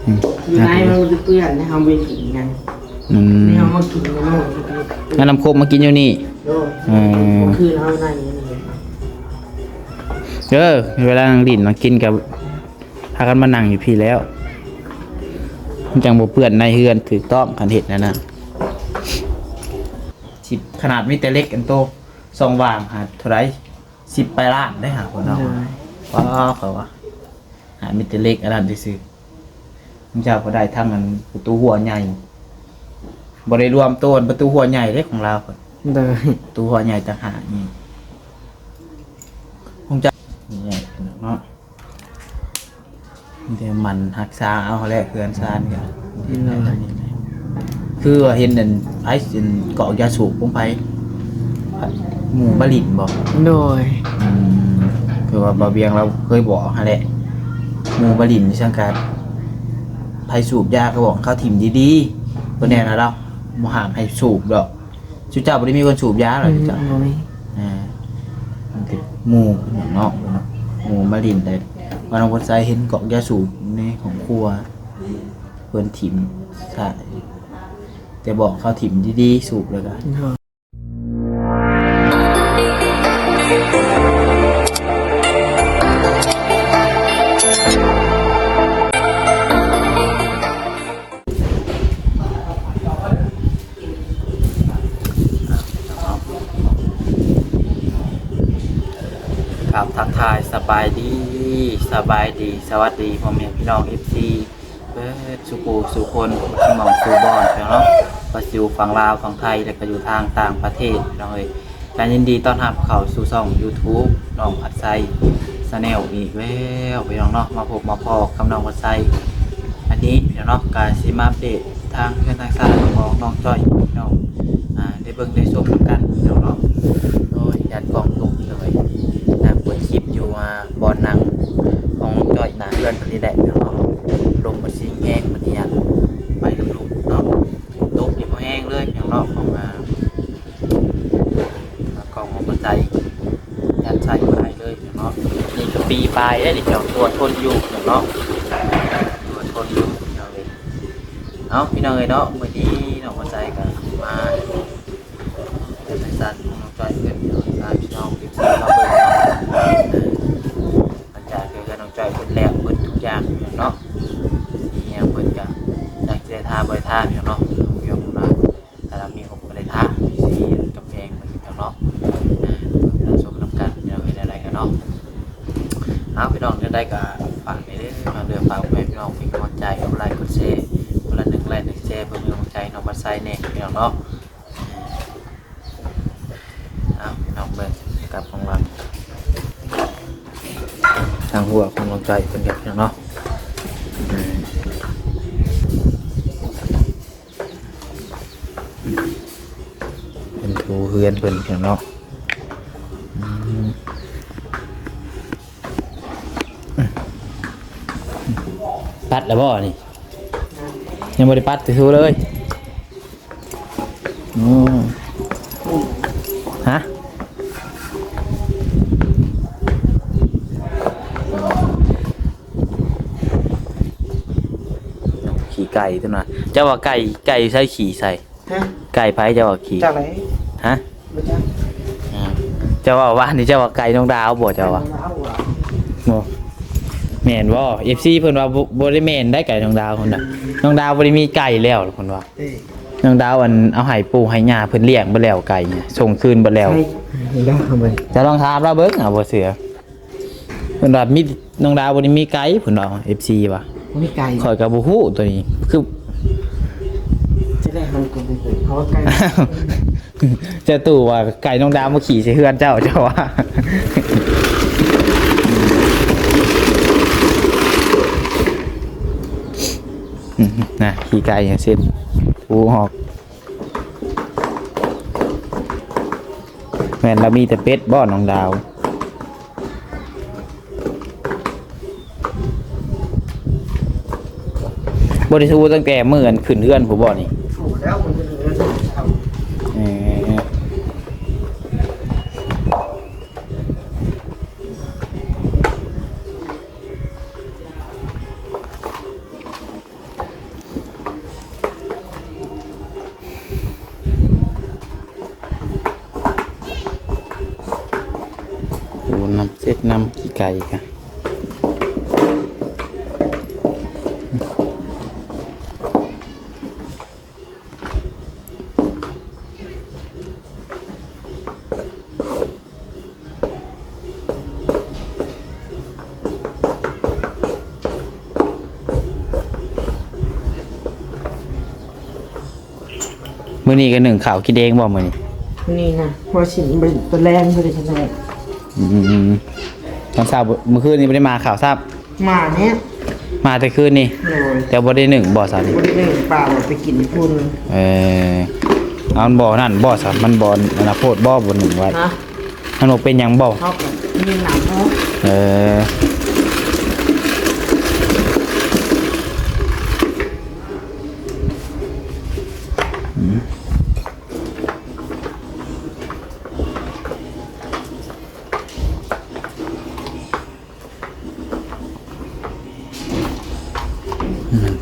อยู่ไหนมันเปื้อนในห้องเวทีกันในห้องมากินในโน่นงั้นน้ำโคกมากินอยู่นี่โน่นคือเราในนี่เวลานั่งดินมากินกับพากันมานั่งอยู่พี่แล้วมันจังบ่เปื้อนในเฮือนถือต้องคันเห็ดนะสิขนาดมีแต่เล็กอันโตซองว่างหาเท่าไร10 ไปล้านได้หาคนเอาว้าเขาว่าหามีแต่เล็กอันนั้นซื่อมันเจ้าก็ได้ทั้งอันประตูหัวใหญ่บ่ได้รวมต้นประตูหัวใหญ่เด้ของเราคนประตูหัวใหญ่ต่างหากนี่คงจะนี่เนาะเดี๋ยวมันหักษาเอาแหละเพื่อนซานกันคือเห็นนั่นไอ้เกาะยาสูบลงไปหมู่บลินบอกโดยคือว่าบ่เบียงเราเคยบอกฮะแหละหมู่บลินช่างการไผสูบยาก็บอกเข้าถิ่มดีๆบ่แน่นะเราบ่ห้ามให้สูบดอกจุเจ้าบ่ได้มีคนสูบยาหรอกจุเจ้ามันติดหมู่เนาะหมู่บลินแต่ว่าน้องคนใส่เห็นเกาะยาสูบในของครัวเพิ่นถิ่มใช่แต่บอกเขาถิ่มดีๆสูบเลยกันครับทักทายสบายดีสวัสดีพ่อแม่พี่น้อง FC เพื่อสุขสุคนที่มองสู่บอนเนาะก็อยู่ฝั่งลาวฝั่งไทยและก็อยู่ทางต่างประเทศน้องเอ้ยการยินดีต้อนรับเข้าสู่ช่อง YouTube น้องผัดไส้ชาแนลอีกแล้วพี่น้องเนาะมาพบมาพอกับน้องผัดไส้อันนี้พี่น้องการสิมาอัปเดตทางเพื่อนทางซ้ายของน้องจ้อยพี่น้องได้เบิ่งได้ชมกันพี่น้องเนาะโอ้ยยัดกล่องตกเลยเปิดคลิปอยู่บอลหนังของน้องจ้อยหนาเพื่อนคนนี้แหละพี่น้องลมมันสีแห้งมันเนี่ยไปลุกเนาะตกนี่พอแห้งเลยอย่างนอกของกล่องของคนใจยัดใส่ไปเลยอย่างนอกนี่คือปีปลายได้ดิเจ้าตัวทนอยู่อย่างนอกตัวทนอยู่อย่างนี้เนาะพี่น้องเลยเนาะวันนี้น้องคนใจกันมาเป็นสายสัตว์ของน้องจ้อยเพื่อนพี่น้องพี่เราเปิดหลังจากเกิดน้องจ้อยเป็นแล้วเปิดทุกอย่างเนาะเนี่ยเปิดกันจากเจทาบริท่าเนาะยกนะแต่เรามี6บริท่าสีกำแพงมันเนาะเราชมน้ำกันเราเห็นอะไรกันเนาะเอาพี่น้องจะได้กับฟังไปเรื่อยมาเดือดฟังไปพี่น้องเป็นกำลังใจกดไลค์กดแชร์คนละ1 ไลค์ 1 แชร์เพื่อเป็นกำลังใจน้องบัดไซเนี่ยพี่น้องเนาะเอาพี่น้องเบิ่งกับของเราทางหัวของกำลังใจเป็นแบบนี้เนาะเป็นทูเฮือนเป็นอย่างเนาะปัดแล้วบ่นี่ยังไม่ได้ปัดทูเลยฮะขี่ไก่ตัวน่ะเจ้าว่าไก่ใส่ขี่ใส่ไก่ไผ่เจ้าว่าขี่จากไหนฮะเจ้าว่านี่เจ้าว่าไก่น้องดาวบ่เจ้าว่าบ่แม่นบ่ FC เพิ่นว่าบ่ได้แม่นได้ไก่น้องดาวคนน่ะน้องดาวบ่ได้มีไก่แล้วเพิ่นว่าน้องดาวเอาให้ปู่ให้ย่าเพิ่นเลี้ยงบ่แล้วไก่เนี่ยส่งคืนบ่แล้วจะลองถามเราเบิ่งบ่เสือเพิ่นว่ามีน้องดาวบ่ได้มีไก่เพิ่นว่า FC ว่ามีไก่ข่อยก็บ่ฮู้ตัวนี้คือจะได้มันก็บ่ฮู้เพราะไก่เจ้าตู่ว่าไก่น้องดาวมาขี่ใส่เฮือนเจ้าว่านะขี่ไก่อย่างเช่นปูหอกแม่นเรามีแต่เป็ดบ่น้องดาวบริสุทธิ์ตั้งแต่เมื่อขึ้นเฮือนผมบอกนี่ถูกแล้วมันจะเหลือ นำขี้ไก่กันมื้อนี้ก็หนึ่งข่าวกินเองบ่มื้อนี้ นี่นะพอฉินบริตัวแรงบริตัวแรง ตอนเช้าเมื่อคืนนี้ไม่ได้มาข่าวทราบ มาเนี่ย มาแต่คืนนี่ โดย แต่บ่ได้หนึ่งบ่อสานี่ บริเวณเปล่าไปกินพุ่น เอาบ่อนั่นบ่อสามันบ่ออนาโพดบ่อบนหนึ่งไว้ นะ มันบอกเป็นหยังบ่ ชอบแบบมีหนังเนาะ เออ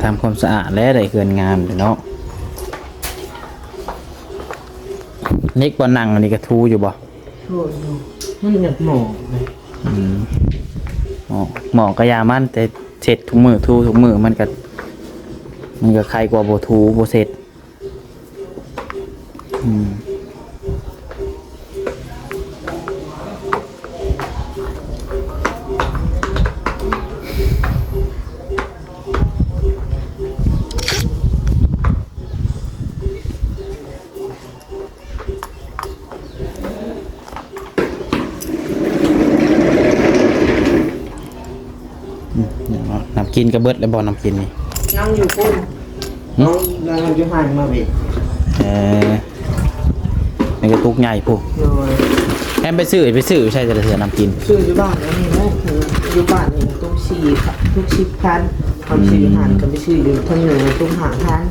ทำความสะอาดและได้เกินงามเนาะเล็กกว่านั่งอันนี้ก็ทูอยู่บ่ โทษดูมันอยากหมอกเลย หมอกกระยามันแต่เสร็จทุกมือทูทุกมือมันก็ใครกว่าโบทูโบเสร็จน้ำกินกระเบิดแล้วบ่น้ำกินนี่ นั่งอยู่พุ่นน้องนั่งอยู่ห่างมาเบ็ด ในกระตุกใหญ่ผู้ โดย แอมไปซื้อใช่จะเสือน้ำกิน ซื้ออยู่บ้านแล้วนี่นะคืออยู่บ้านนี่ต้องสี่ค่ะทุก10,000ความซื้อหันก็ไปซื้ออยู่ทั้งเหนือต้องหาพัน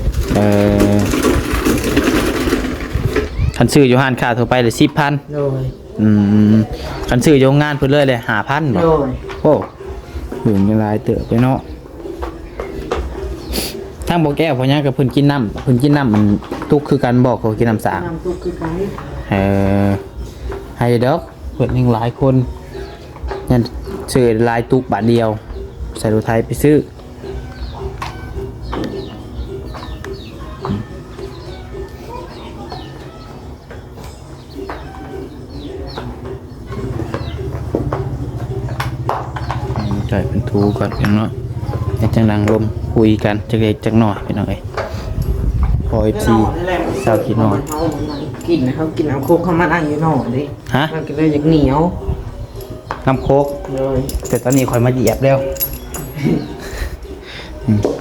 คันซื้ออยู่ห้านค้าทั่วไปเลย10,000 โดย คันซื้ออยู่โรงงานเพิ่นเลย5,000บ่ โดย โอ้ถึงหลายเติบไปเนาะทางบ่แก้วพ่อยังกับเพิ่นกินน้ำมันตุกคือกันบอกเขากินน้ำสาง น้ำตุกคือกัน ให้ดอกเพิ่นยังหลายคนยันซื้อหลายตุกบาทเดียวใส่รถไทยไปซื้อจ่ายเป็นทูก่อนพี่น้องจังดังลมคุยกันจักเล็กจักหน่อยพี่น้องเอ้ยพอ FC สาวกินหน่อย กินเขากินเอาโคกเขามานั่งอยู่หน่อยดิ ฮะ มันก็เลยอยากเหนียว น้ำโคก เลย แต่ตอนนี้คอยมาเหยียบแล้ว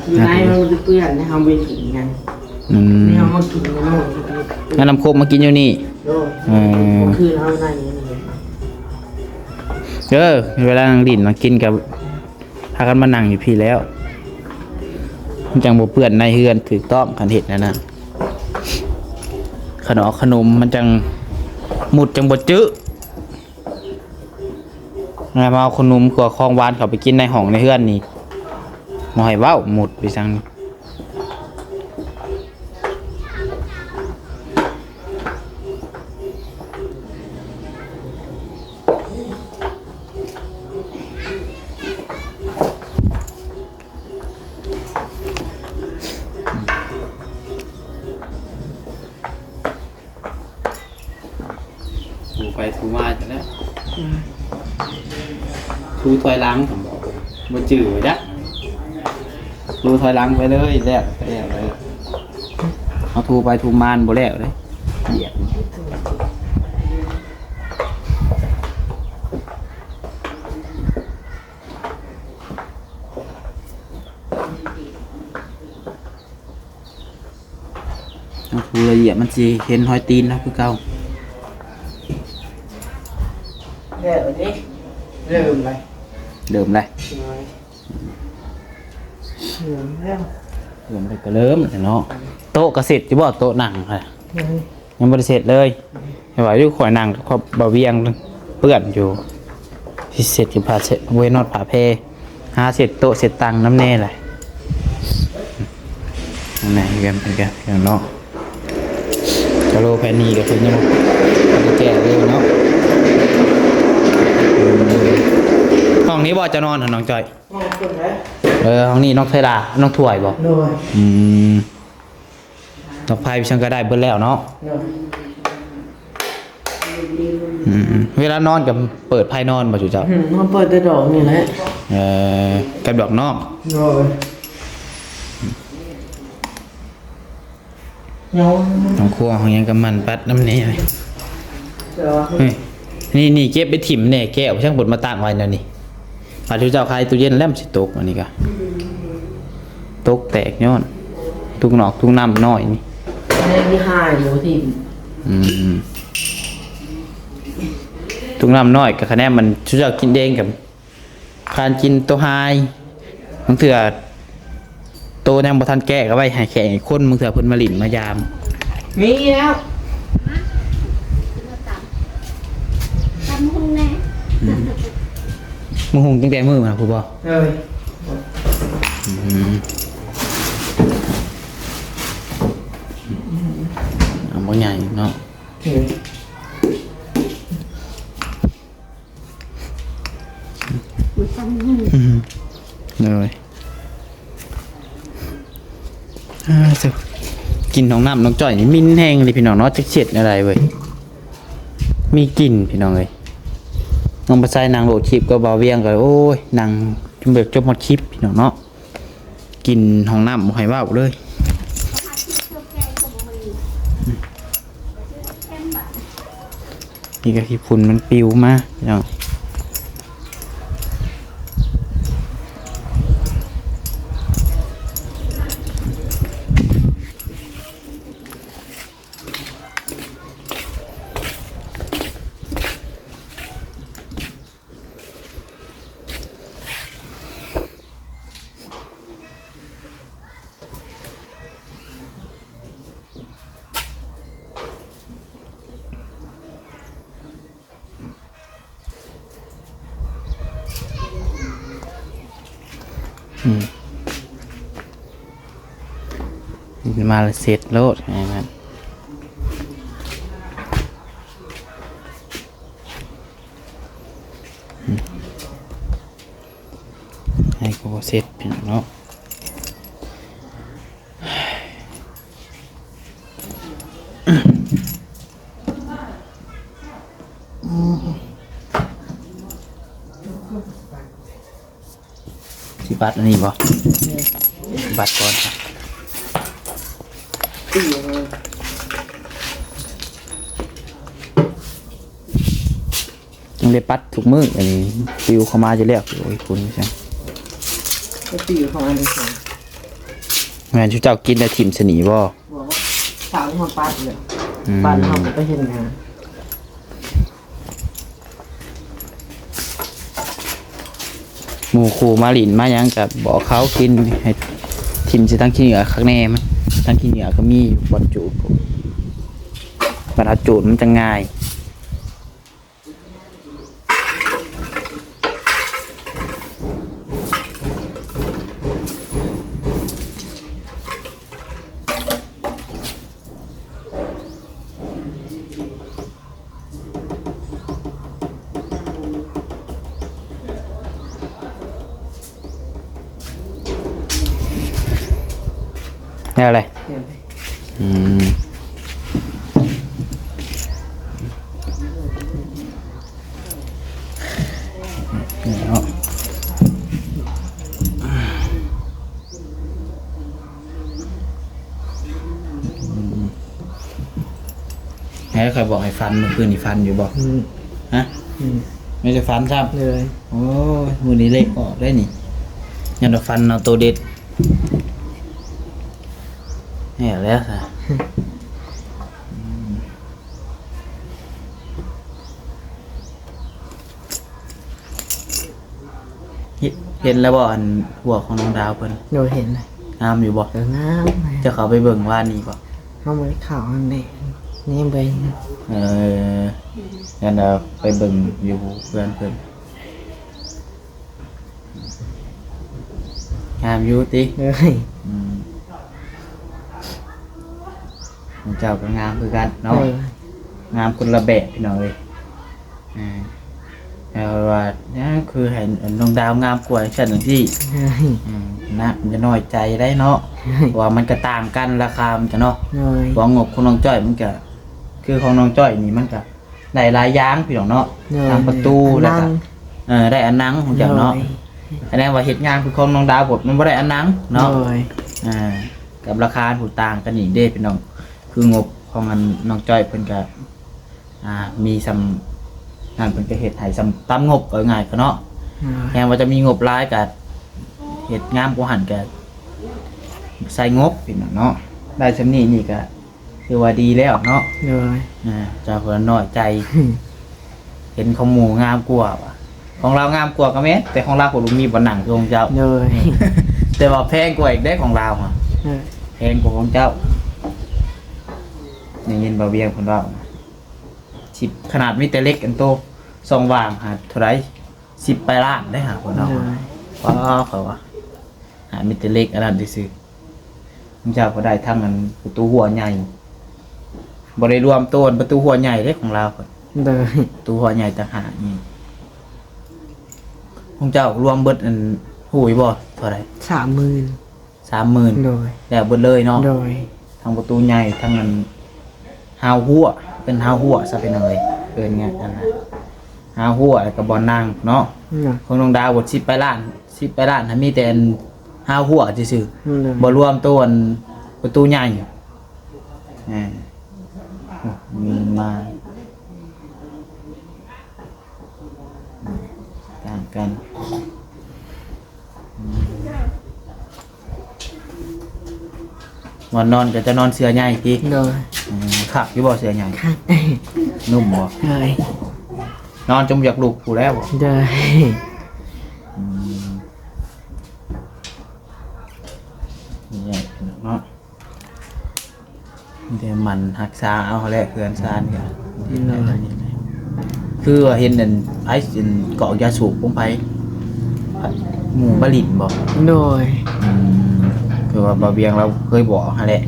อยู่ในมันจะเปื้อนนะเขาไปกินกันนี่เขามากินกันหมด งั้นน้ำโคกมากินอยู่นี่ โดยคือเขาในนี้ เวลานั่งดินมากินกับพากันมานั่งอยู่พี่แล้วมันจังบ่เปื้อนในเฮือนถูกต้องคันเห็ดนะขนมมันจังหมุดจังบ่จื้อมาเอาขนมกับของหวานเขาไปกินในห้องในเฮือนนี่บ่ให้เว้าหมุดไปสั่งถูไปถูมาจังแล้วถูถอยหลังผมบอกบ่จื้อไว้จ้ะถูถอยหลังไปเลยแล้วเลยเอาถูไปถูมานบ่แล้วเลยเหยียบเอาถูละเอียดมันสิเห็นหอยตีนนะคือเก่า เดี๋ยวนี้เริ่มเลย เดิมเลย เริ่มแล้ว เริ่มเลยก็เริ่มเนาะโต๊ะกระเสร็จจะบอกโต๊ะหนังค่ะยังไม่ได้เสร็จเลยไม่ไหวด้วยข่อยหนังก็บาเวียงเปื้อนอยู่ที่เสร็จอยู่ผ่าเวนอดผ่าเพหาเสร็จโต๊ะเสร็จตังน้ำแน่เลยนั่นแหละกันเป็นกันเนาะกะโลแพนีกับเพิ่นยังไม่แก่เลยเนาะ ห้องนี้บ่จะนอนเหรอน้องจอย มองคนไหม ห้องนี้น้องไทดาน้องถ้วยบ่ โดย อืมดอกไผ่ฉันก็ได้เบิดแล้วเนาะ โดย เวลานอนกับเปิดไพ่นอนบ่จุเจ้า มันเปิดแต่ดอกนี่แหละ กับดอกนอก โดยเงา น้องครัวของยังกับมันปัดน้ำเนี่ย เดี๋ยว เฮ้ยนี่เก็บไปถิ่มเนี่ยแก้วช่างบดมาตั้งไว้แล้วนี่อาจุเจ้าใครตู้เย็นแล้วมันสิตกอันนี้ก็ตกแตกย้อนทุกหนอกทุกน้ำน้อยนี่ ในที่หายหมูทิม ทุกน้ำน้อยกับคะแนนมันชุเจ้ากินเด้งกับพานกินตัวไฮบางเถื่อโตยังบ่ทันแก้ก็ไว้ให้แข่งคนบางเถื่อเพิ่นมาหลินมายาม มีแล้ว ทำหุ้นแน่ มึงหงตั้งแต่มือมาผู้บ่ เลย เอาบ่ใหญ่เนาะ ทำหุ้น เลยสุกินของน้ำน้องจ้อยนี่มินแห้งเลยพี่น้องเนาะจักเช็ดอะไรเว้ยมีกลิ่นพี่น้องเลยน้องไปใส่นางโหลดคลิปก็เบาเวียงก็โอ้ยนางจนแบบจบหมดคลิปพี่น้องเนาะกินของน้ำบ่ให้ว่าวเลย นี่ก็ขี้ฝุ่นมันปิวมาพี่น้องมาเสร็จโลดไงมันให้กูเสร็จพี่น้องเนาะสิบัตรอันนี้บ่บัตรก่อนครับ ตีเลย ยังได้ปัดทุกมื้ออันนี้ปิวเข้ามาจะเรียกโอ้ยคุณใช่ ก็ตีของอันนี้สอง แม่นชูเจ้ากินแล้วถิ่มสนีบ่ บอกว่าสาวมาปัดเลยปัดทำไปเห็นงาน หมู่ครูมาหลินมาหยังกับบอกเขากินให้ถิ่มสิทั้งขี้เหนือข้างแน่มันทั้งขี้เหนือก็มีอยู่บนจูดผมบรรทัดจูดมันจะง่าย นี่อะไร เห็นไหม อืมแล้วแล้วใครบอกให้ฟันเมื่อคืนนี่ฟันอยู่บอกฮะไม่จะฟันครับ เลย โอ้ยมือนี้เล็กออกได้นี่ยันเราฟันเอาตัวเด็ดเนี่ยแล้วสิเห็นแล้วบ่อันหัวของน้องดาวเพิ่น โดยเห็นเลย งามอยู่บ่ น้ำเลย จะเขาไปเบิ่งว่านี่บ่ เขาไม่ได้ข่าวอันนี้นี่ไป งั้นเราไปเบิ่งอยู่เพื่อนเพิ่นงามอยู่ติ เลย ของเจ้าก็งามคือกันเนาะงามคนละแบบพี่น้องเอ้ย แล้วว่าเนี่ยคือให้น้องดาวงามกว่าฉันจังซี่นะมันจะน้อยใจได้เนาะว่ามันก็ต่างกันราคามันจะเนาะ เลย ว่างบของน้องจ้อยมันก็คือของน้องจ้อยนี่มันก็ได้หลายอย่างพี่น้องเนาะทางประตูแล้วก็ได้อันนังของเจ้าเนาะอันนี้ว่าเฮ็ดงานคือของน้องดาวผมมันบ่ได้อันนังเนาะกับราคาถูกต่างกันอีกเด้พี่น้องคืองบของอันน้องจ้อยเพิ่นก็มีสำนั่นเพิ่นก็เฮ็ดให้สำตามงบก็ง่ายก็เนาะแทนว่าจะมีงบหลายก็เฮ็ดงามกว่าหั่นก็ใส่งบพี่น้องเนาะได้ซำนี้นี่ก็คือว่าดีแล้วเนาะ เลย จะเพิ่นน้อยใจ เห็นของหมู่งามกว่าว่ะของเรางามกว่าก็แม่นแต่ของเราผมมีบ่หนังคือของเจ้า เลย แต่ว่าแพงกว่าอีกได้ของเราอ่ะแพงกว่าของเจ้านี่ยินบ่เวียงเพิ่นว่าสิบขนาดมีแต่เล็กอันโตซองว่างหาเท่าไหร่10ไปล้านได้หาคนเนาะว้าวเขาว่าหามีแต่เล็กอันนั้นซื่อๆของเจ้าก็ได้ทั้งอันประตูหัวใหญ่บ่ได้รวมต้นประตูหัวใหญ่เด้ของเราพุ่น เลย ประตูหัวใหญ่ต่างหากนี่ของเจ้ารวมเบิดอันหูยบ่เท่าไหร่ 30,000 30,000 เลย แล้วเบิดเลยเนาะ เลย ทั้งประตูใหญ่ทั้งอันฮาวหัวเป็นฮาวหัวซะเป็นอะไรเอิ้นไงอันน่ะฮาวหัวแล้วก็บ่อนั่งเนาะของน้องดาวบด10ไปล้าน10ไปล้านถ้ามีแต่อันฮาวหัวซื่อๆบ่รวมตัวอันประตูใหญ่มีมาต่างกันวันนอนก็จะนอนเสือใหญ่พี่ เลย ขับอยู่บ่เสือใหญ่ ครับ นุ่มบ่ เลย นอนจมอยากลุกผู้แล้วบ่ เลย นี่เนาะเดี๋ยวมันหักษาเอาแหละเพื่อนซานกันคือว่าเห็นนั่นไอ้เกาะยาสูบลงไปหมู่บลินบ่ เลย คือว่าบ่เบียงเราเคยบอกฮะแหละ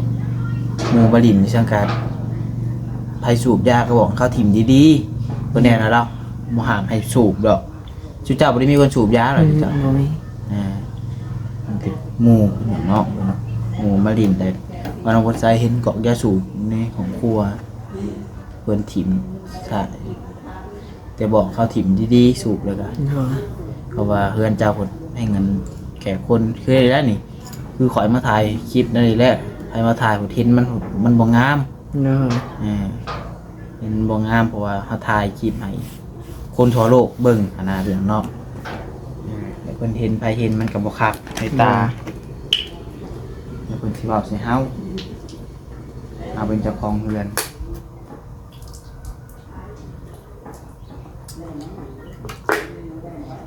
หมู่บลินนี่สังกัดไผสูบยาก็บอกเขาถิ่มดีๆเพิ่นแน่นะเราบ่ห้ามให้สูบดอกสุเจ้าบ่ได้มีคนสูบยาหรอกจ้ะ เลย มันติดหมู่เนาะหมู่บลินแต่ว่าน้องคนใส่เห็นเกาะยาสูบในของครัวเพิ่นถิ่มใช่แต่บอกเขาถิ่มดีๆสูบแล้วก็ เลย เพราะว่าเฮือนเจ้าคนให้เงินแก่คนคือได้แล้วนี่คือข่อยมาถ่ายคลิปนั่นนี่แหละให้มาถ่ายผมเห็นมันบ่งาม เลย เห็นบ่งามเพราะว่าเขาถ่ายคลิปให้คนทั่วโลกเบิ่งขนาดเรื่องเนาะแต่เพิ่นเห็นไปเห็นมันก็บ่คักในตาแล้วเพิ่นสิเว้าใส่เฮาเอาเป็นเจ้าของเฮือน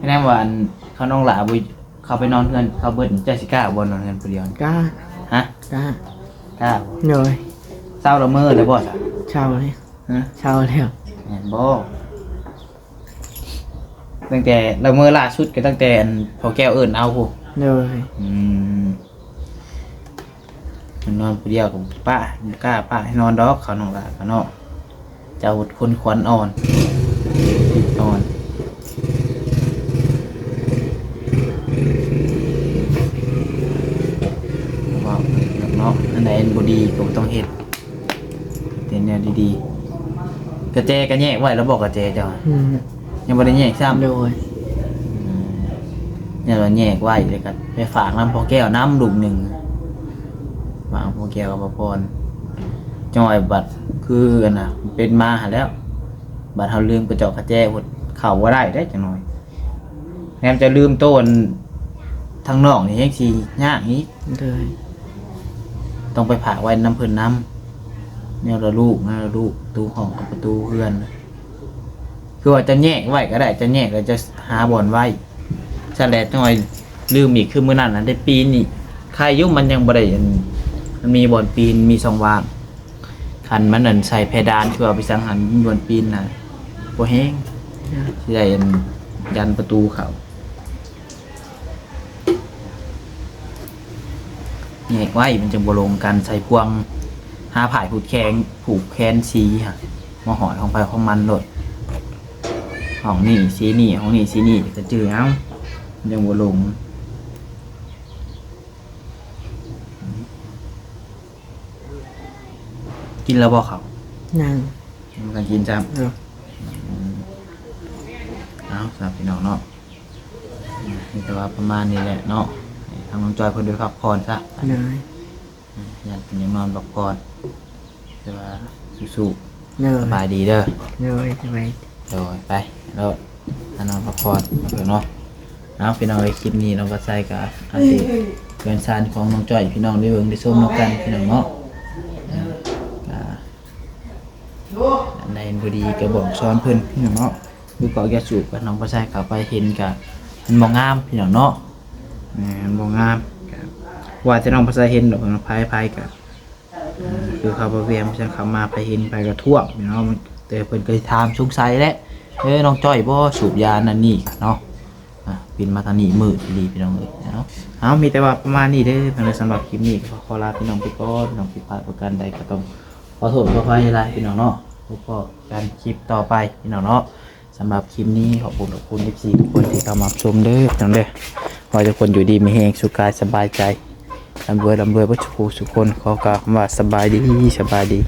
แน่ว่าอันเขาน้องหลาบุเขาไปนอนเฮือนเขาเบิดเจสิก้าบ่นอนเฮือนผู้เดียว กล้า ฮะ กล้าก ล้า เลย เศร้าละเมอเลยบ่ซะ เช่าเลย ฮะ เช่าแล้ว แม่นบ่ตั้งแต่ละเมอล่าสุดก็ตั้งแต่อันพอแก้วเอิ้นเอาผู้ เลย มันนอนผู้เดียวกับป้าบ่กล้าป้าให้นอนดอกเขาน้องหลาเขาเนาะเจ้าคนขวัญอ่อนอ่อนว้าวเนาะอันไหนบ่ดีก็บ่ต้องเฮ็ดเป็นแนวดีๆกระแจก็แยกไว้แล้วบอกกระแจเจ้ายังบ่ได้แยกซ้ำ เลย เนี่ยเราแยกไว้เลยกันไปฝากน้ำพอแก้วน้ำดุกหนึ่งฝากพอแก้วกับพรจอยบัตรคือกันนะเป็นมาหาแล้ว บัตรเขาลืมกระจกกระแจหดเข่าว่าได้จังหน่อยแถมจะลืมต้นทางนอกนี่ยังสียากนี้ เลย ต้องไปผากไว้น้ำเพิ่นน้ำเนี่ยเราลูกประตูห้องกับประตูเพื่อนคือว่าจะแยกไว้ก็ได้จะแยกแล้วจะหาบ่อนไว้ฉลาดหน่อยลืมอีกคือมื้อนั้นได้ปีนอีกใครยุ่งมันยังบ่ได้มันมีบ่อนปีนมี2วางคันมันนั่นใส่เพดานคือเอาไปสังหารบ่อนปีนน่ะบ่แห้งสิได้ยันประตูเขาแยกไว้มันจะบ่ลงกันใส่พวงหาผายผูกแขนสีฮะมาหอยของไปของมันโลด ห้องนี่สีนี่ห้องนี่สีนี่ก็จื้อเอายังบ่ลงกินแล้วบ่ครับ นั่ง มันกันกินจ้ะ เออ เอาสำหรับพี่น้องเนาะนี่แต่ว่าประมาณนี้แหละเนาะให้ทางน้องจอยเพิ่นไปพักผ่อนซะ เหนื่อย ยันเพิ่นยังนอนพักผ่อนแต่ว่าสู้ เหนื่อ ๆสบาย ย ดีเด้อ เหนื่อยสบาย โดยไปแล้วนอนพักผ่อนเนาะเอาพี่น้องไอ้คลิปนี้เราก็ใส่กับอันที่เพื่อนซานของน้องจ้อยพี่น้องได้เบิ่งได้ชมนำกันพี่น้องเนาะอันใดบ่ดีก็บอกสอนเพิ่นพี่น้องเนาะคือเกาะแก่สูบกับน้องบ่ใส่เข้าไปเห็นก็มันบ่งามพี่น้องเนาะมันบ่งามก็ว่าแต่น้องบ่ใส่เห็นดอกพายก็คือเขาบ่แวมฉันเข้ามาไปเห็นไปก็ท่วมพี่น้องแต่เพิ่นก็ถามสงสัยแหละน้องจ้อยบ่สูบยานั่นนี่เนาะปินมาทางนี้มืดดีพี่น้องเอ้ยเอามีแต่ว่าประมาณนี้เด้อสำหรับคลิปนี้ขอลาพี่น้องไปก่อนน้องผิดพลาดประการใดก็ต้องขอโทษขออภัยหลายพี่น้องเนาะพบกันคลิปต่อไปพี่น้องเนาะสำหรับคลิปนี้ขอบคุณ FC ทุกคนที่เข้ามาชมเด้อพี่น้องเด้อขอให้ทุกคนอยู่ดีมีแรงสุขกายสบายใจร่ำรวยเพื่อทุกคนขอกล่าวคำว่าสบายดี